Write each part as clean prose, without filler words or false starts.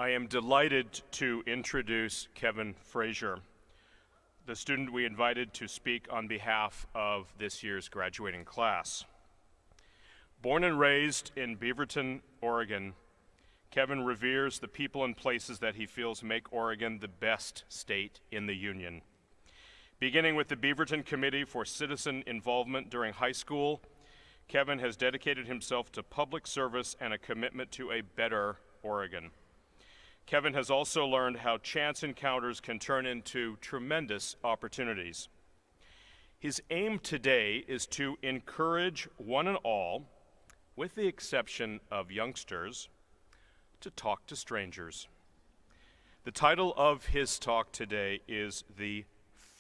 I am delighted to introduce Kevin Frazier, the student we invited to speak on behalf of this year's graduating class. Born and raised in Beaverton, Oregon, Kevin reveres the people and places that he feels make Oregon the best state in the Union. Beginning with the Beaverton Committee for Citizen Involvement during high school, Kevin has dedicated himself to public service and a commitment to a better Oregon. Kevin has also learned how chance encounters can turn into tremendous opportunities. His aim today is to encourage one and all, with the exception of youngsters, to talk to strangers. The title of his talk today is The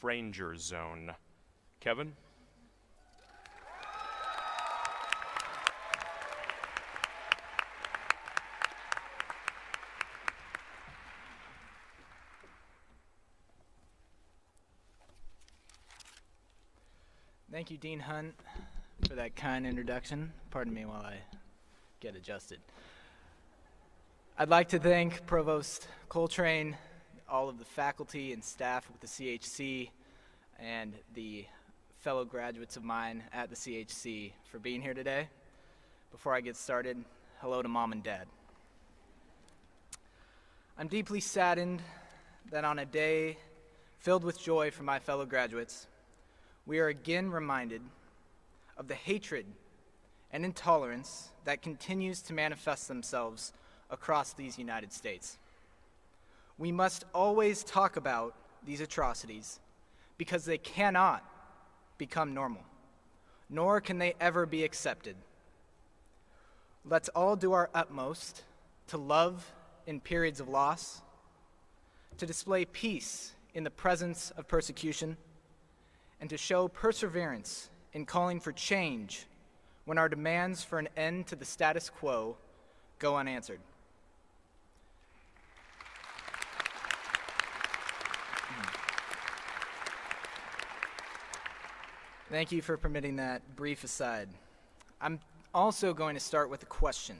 Franger Zone. Kevin? Thank you, Dean Hunt, for that kind introduction. Pardon me while I get adjusted. I'd like to thank Provost Coltrane, all of the faculty and staff with the CHC, and the fellow graduates of mine at the CHC for being here today. Before I get started, hello to Mom and Dad. I'm deeply saddened that on a day filled with joy for my fellow graduates, we are again reminded of the hatred and intolerance that continues to manifest themselves across these United States. We must always talk about these atrocities because they cannot become normal, nor can they ever be accepted. Let's all do our utmost to love in periods of loss, to display peace in the presence of persecution, and to show perseverance in calling for change when our demands for an end to the status quo go unanswered. Thank you for permitting that brief aside. I'm also going to start with a question.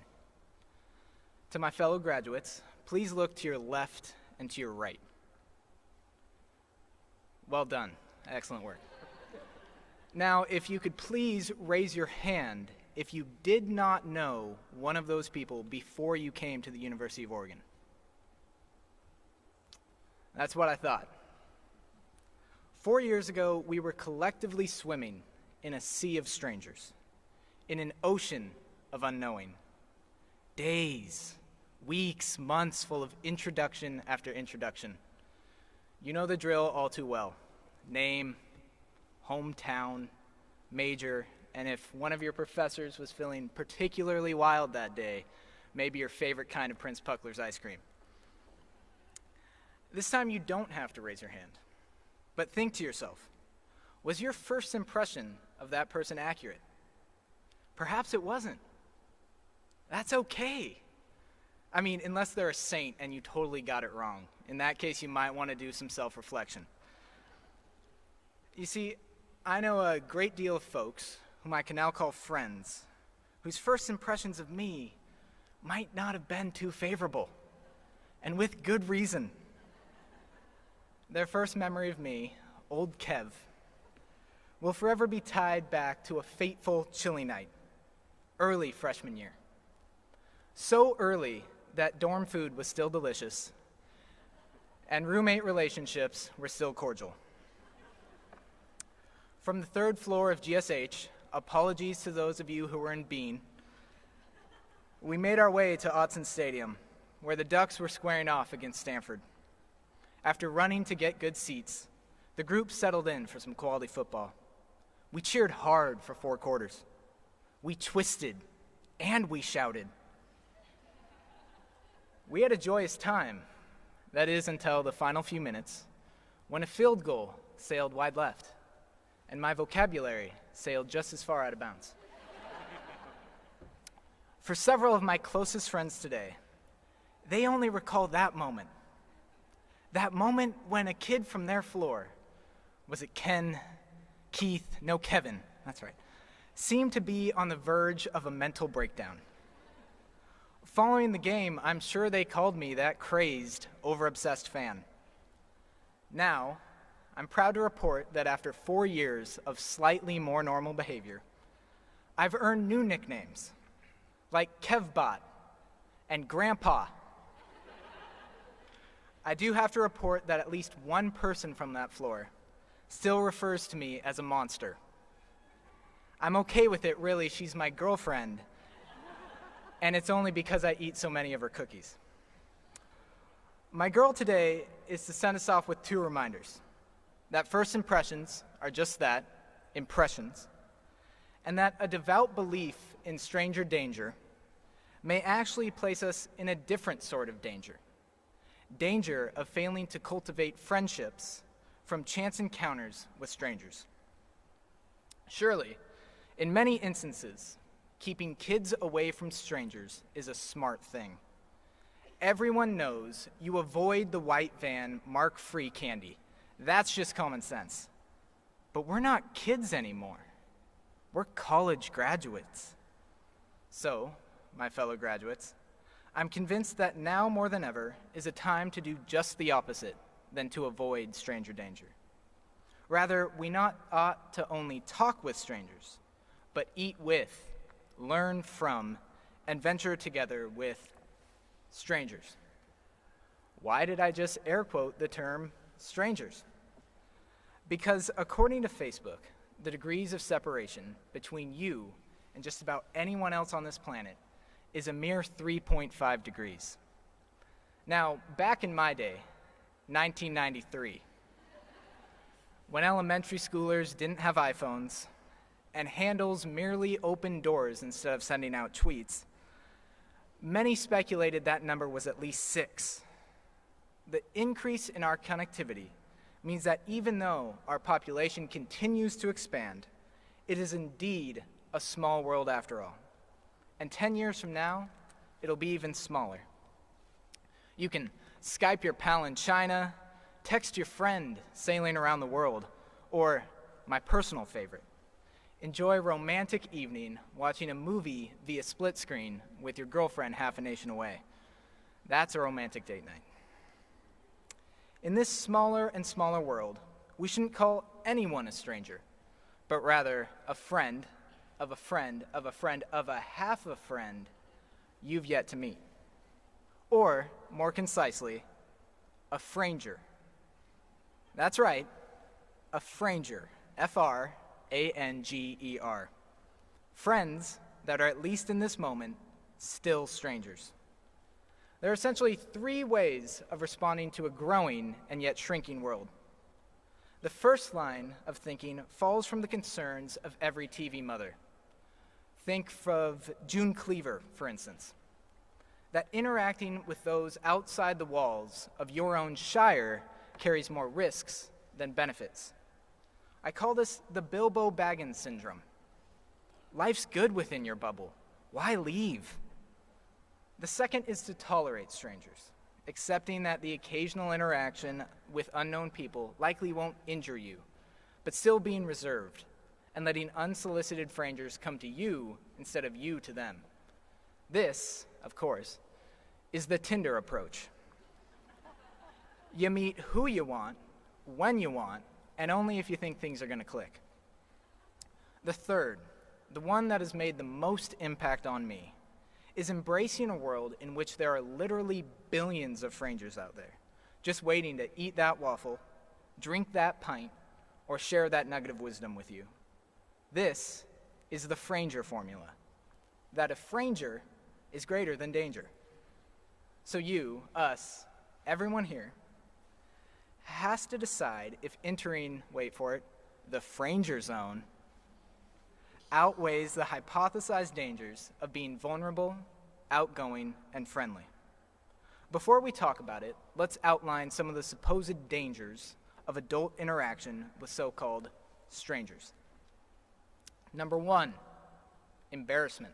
To my fellow graduates, please look to your left and to your right. Well done. Excellent work. Now, if you could please raise your hand if you did not know one of those people before you came to the University of Oregon. That's what I thought. 4 years ago, we were collectively swimming in a sea of strangers, in an ocean of unknowing. Days, weeks, months full of introduction after introduction. You know the drill all too well. Name, hometown, major, and if one of your professors was feeling particularly wild that day, maybe your favorite kind of Prince Puckler's ice cream. This time you don't have to raise your hand, but think to yourself, was your first impression of that person accurate? Perhaps it wasn't. That's okay. I mean, unless they're a saint and you totally got it wrong. In that case, you might want to do some self-reflection. You see, I know a great deal of folks, whom I can now call friends, whose first impressions of me might not have been too favorable, and with good reason. Their first memory of me, old Kev, will forever be tied back to a fateful chilly night, early freshman year. So early that dorm food was still delicious, and roommate relationships were still cordial. From the third floor of GSH, apologies to those of you who were in Bean, we made our way to Autzen Stadium, where the Ducks were squaring off against Stanford. After running to get good seats, the group settled in for some quality football. We cheered hard for 4 quarters. We twisted, and we shouted. We had a joyous time, that is until the final few minutes, when a field goal sailed wide left, and my vocabulary sailed just as far out of bounds. For several of my closest friends today, they only recall that moment when a kid from their floor, was it Ken, Keith, no, Kevin, that's right, seemed to be on the verge of a mental breakdown. Following the game, I'm sure they called me that crazed, over-obsessed fan. Now, I'm proud to report that after 4 years of slightly more normal behavior, I've earned new nicknames, like Kevbot and Grandpa. I do have to report that at least one person from that floor still refers to me as a monster. I'm okay with it, really. She's my girlfriend, and it's only because I eat so many of her cookies. My goal today is to send us off with 2 reminders. That first impressions are just that, impressions, and that a devout belief in stranger danger may actually place us in a different sort of danger. Danger of failing to cultivate friendships from chance encounters with strangers. Surely, in many instances, keeping kids away from strangers is a smart thing. Everyone knows you avoid the white van mark-free candy. That's just common sense. But we're not kids anymore. We're college graduates. So, my fellow graduates, I'm convinced that now more than ever is a time to do just the opposite than to avoid stranger danger. Rather, we not ought to only talk with strangers, but eat with, learn from, and venture together with strangers. Why did I just air quote the term strangers? Because according to Facebook, the degrees of separation between you and just about anyone else on this planet is a mere 3.5 degrees. Now, back in my day, 1993, when elementary schoolers didn't have iPhones and handles merely opened doors instead of sending out tweets, many speculated that number was at least 6. The increase in our connectivity means that even though our population continues to expand, it is indeed a small world after all. And 10 years from now, it'll be even smaller. You can Skype your pal in China, text your friend sailing around the world, or, my personal favorite, enjoy a romantic evening watching a movie via split screen with your girlfriend half a nation away. That's a romantic date night. In this smaller and smaller world, we shouldn't call anyone a stranger, but rather a friend of a friend of a friend of a half a friend you've yet to meet. Or, more concisely, a Franger. That's right, a Franger, F-R-A-N-G-E-R. Friends that are, at least in this moment, still strangers. There are essentially 3 ways of responding to a growing and yet shrinking world. The first line of thinking falls from the concerns of every TV mother. Think of June Cleaver, for instance. That interacting with those outside the walls of your own shire carries more risks than benefits. I call this the Bilbo Baggins syndrome. Life's good within your bubble. Why leave? The second is to tolerate strangers, accepting that the occasional interaction with unknown people likely won't injure you, but still being reserved, and letting unsolicited strangers come to you instead of you to them. This, of course, is the Tinder approach. You meet who you want, when you want, and only if you think things are going to click. The third, the one that has made the most impact on me, is embracing a world in which there are literally billions of strangers out there, just waiting to eat that waffle, drink that pint, or share that nugget of wisdom with you. This is the Franger formula, that a Franger is greater than danger. So you, us, everyone here, has to decide if entering, wait for it, the Franger zone outweighs the hypothesized dangers of being vulnerable, outgoing, and friendly. Before we talk about it, let's outline some of the supposed dangers of adult interaction with so-called strangers. Number 1, embarrassment.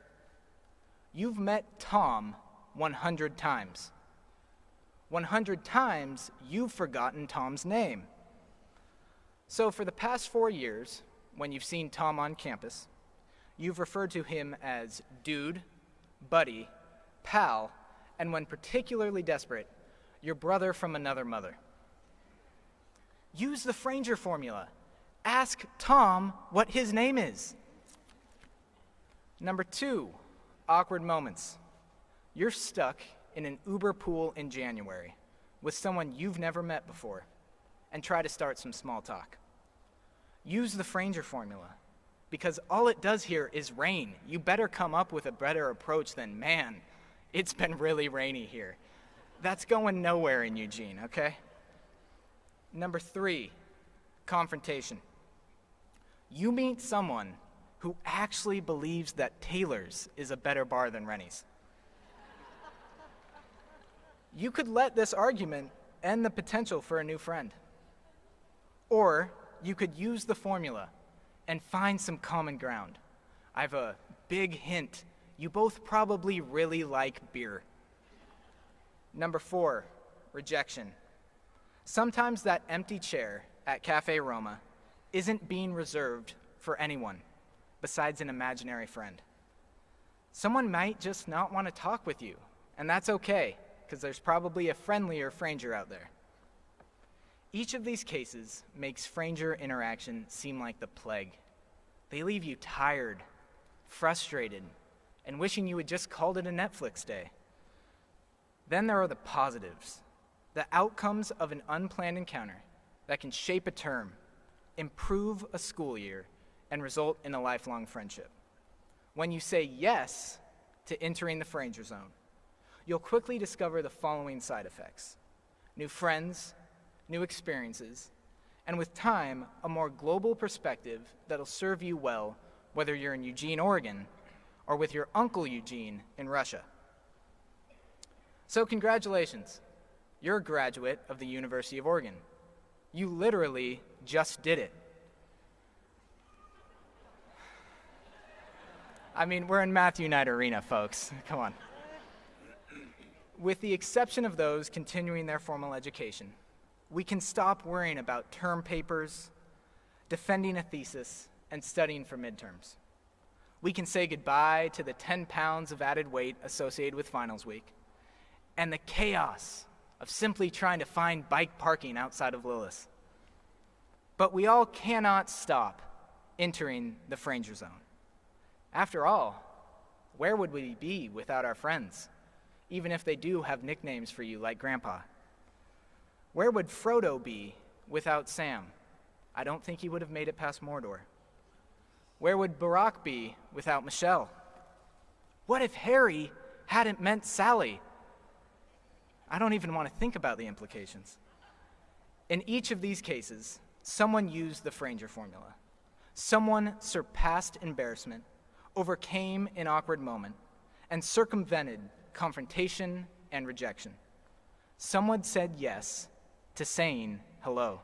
You've met Tom 100 times. 100 times, you've forgotten Tom's name. So for the past 4 years, when you've seen Tom on campus, you've referred to him as dude, buddy, pal, and when particularly desperate, your brother from another mother. Use the Franger formula. Ask Tom what his name is. Number 2, awkward moments. You're stuck in an Uber pool in January with someone you've never met before and try to start some small talk. Use the Franger formula, because all it does here is rain. You better come up with a better approach than, man, it's been really rainy here. That's going nowhere in Eugene, okay? Number 3, confrontation. You meet someone who actually believes that Taylor's is a better bar than Rennie's. You could let this argument end the potential for a new friend. Or you could use the formula and find some common ground. I have a big hint. You both probably really like beer. Number 4, rejection. Sometimes that empty chair at Cafe Roma isn't being reserved for anyone besides an imaginary friend. Someone might just not want to talk with you, and that's okay, because there's probably a friendlier Franger out there. Each of these cases makes Franger interaction seem like the plague. They leave you tired, frustrated, and wishing you had just called it a Netflix day. Then there are the positives, the outcomes of an unplanned encounter that can shape a term, improve a school year, and result in a lifelong friendship. When you say yes to entering the Franger zone, you'll quickly discover the following side effects: new friends, new experiences, and with time, a more global perspective that'll serve you well whether you're in Eugene, Oregon, or with your Uncle Eugene in Russia. So congratulations, you're a graduate of the University of Oregon. You literally just did it. I mean, we're in Matthew Knight Arena, folks. Come on. With the exception of those continuing their formal education, we can stop worrying about term papers, defending a thesis, and studying for midterms. We can say goodbye to the 10 pounds of added weight associated with finals week and the chaos of simply trying to find bike parking outside of Lillis. But we all cannot stop entering the Franger zone. After all, where would we be without our friends, even if they do have nicknames for you like Grandpa? Where would Frodo be without Sam? I don't think he would have made it past Mordor. Where would Barack be without Michelle? What if Harry hadn't met Sally? I don't even want to think about the implications. In each of these cases, someone used the Franger formula. Someone surpassed embarrassment, overcame an awkward moment, and circumvented confrontation and rejection. Someone said yes to saying hello.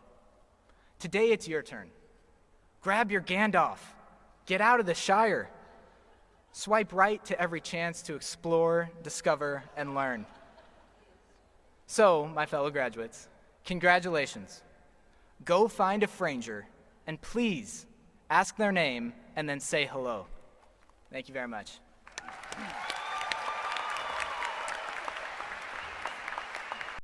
Today it's your turn. Grab your Gandalf. Get out of the Shire. Swipe right to every chance to explore, discover, and learn. So, my fellow graduates, congratulations. Go find a Franger, and please ask their name and then say hello. Thank you very much.